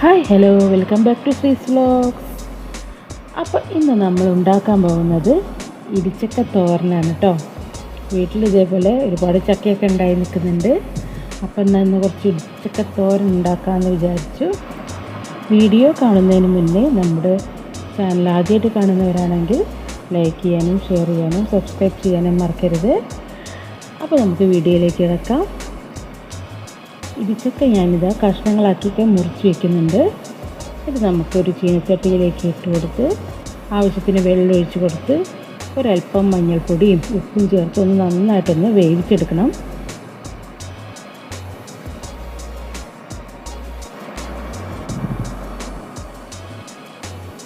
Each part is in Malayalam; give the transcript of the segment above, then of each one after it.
Hi hello welcome back to Sree's vlogs. അപ്പോൾ ഇന്ന് നമ്മൾ ഉണ്ടാക്കാൻ പോകുന്നത് ഇടിച്ചക്ക തോരനാണ് കേട്ടോ. വീട്ടിൽ ഇതേപോലെ ഒരുപാട് ചക്കയൊക്കെ ഉണ്ടായി നിൽക്കുന്നുണ്ട്. അപ്പം എന്നാൽ ഇന്ന് കുറച്ച് ഇടിച്ചക്ക തോരൻ ഉണ്ടാക്കാമെന്ന് വിചാരിച്ചു. വീഡിയോ കാണുന്നതിന് മുന്നേ നമ്മുടെ ചാനൽ ആദ്യമായിട്ട് കാണുന്നവരാണെങ്കിൽ ലൈക്ക് ചെയ്യാനും ഷെയർ ചെയ്യാനും സബ്സ്ക്രൈബ് ചെയ്യാനും മറക്കരുത്. അപ്പോൾ നമുക്ക് വീഡിയോയിലേക്ക് കിടക്കാം. ഇടിച്ചക്ക ഞാനിതാ കഷ്ണങ്ങളാക്കിയിട്ട് മുറിച്ച് വയ്ക്കുന്നുണ്ട്. ഇത് നമുക്കൊരു ചീനച്ചട്ടിയിലേക്ക് ഇട്ട് കൊടുത്ത് ആവശ്യത്തിന് വെള്ളം ഒഴിച്ച് കൊടുത്ത് ഒരല്പം മഞ്ഞൾപ്പൊടിയും ഉപ്പും ചേർത്ത് ഒന്ന് നന്നായിട്ടൊന്ന് വേവിച്ചെടുക്കണം.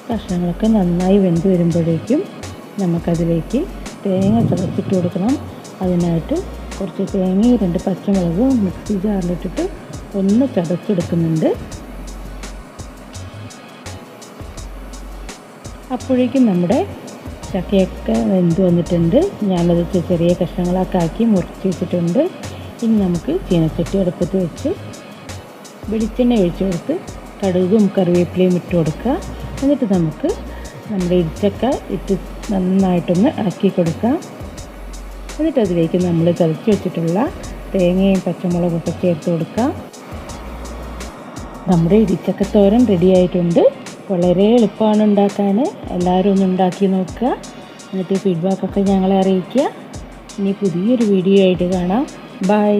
കഷ്ണങ്ങളൊക്കെ നന്നായി വെന്ത് വരുമ്പോഴേക്കും നമുക്കതിലേക്ക് തേങ്ങ ചതച്ചിട്ട് കൊടുക്കണം. അതിനായിട്ട് കുറച്ച് തേങ്ങയും 2 പച്ചമുളകും മിക്സി ജാറിലിട്ടിട്ട് ഒന്ന് ചതച്ചെടുക്കുന്നുണ്ട്. അപ്പോഴേക്കും നമ്മുടെ ചക്കയൊക്കെ വെന്ത് വന്നിട്ടുണ്ട്. ഞാനത് ചെറിയ കഷ്ണങ്ങളൊക്കെ ആക്കി മുറിച്ച് വെച്ചിട്ടുണ്ട്. ഇനി നമുക്ക് ചീനച്ചട്ടി അടുപ്പത്ത് വെച്ച് വെളിച്ചെണ്ണ ഒഴിച്ച് കൊടുത്ത് കടുകും കറിവേപ്പിലയും ഇട്ട് കൊടുക്കുക. എന്നിട്ട് നമുക്ക് നമ്മുടെ ഇടിച്ചക്ക ഇട്ട് നന്നായിട്ടൊന്ന് ഇളക്കി കൊടുക്കാം. എന്നിട്ട് അതിലേക്ക് നമ്മൾ ചതച്ച് വെച്ചിട്ടുള്ള തേങ്ങയും പച്ചമുളകൊക്കെ ചേർത്ത് കൊടുക്കാം. നമ്മുടെ ഇടിച്ചക്കത്തോരൻ റെഡി ആയിട്ടുണ്ട്. വളരെ എളുപ്പമാണ് ഉണ്ടാക്കാൻ. എല്ലാവരും ഒന്ന് ഉണ്ടാക്കി നോക്കുക. എന്നിട്ട് ഫീഡ്ബാക്കൊക്കെ ഞങ്ങളെ അറിയിക്കുക. ഇനി പുതിയൊരു വീഡിയോ ആയിട്ട് കാണാം. ബൈ.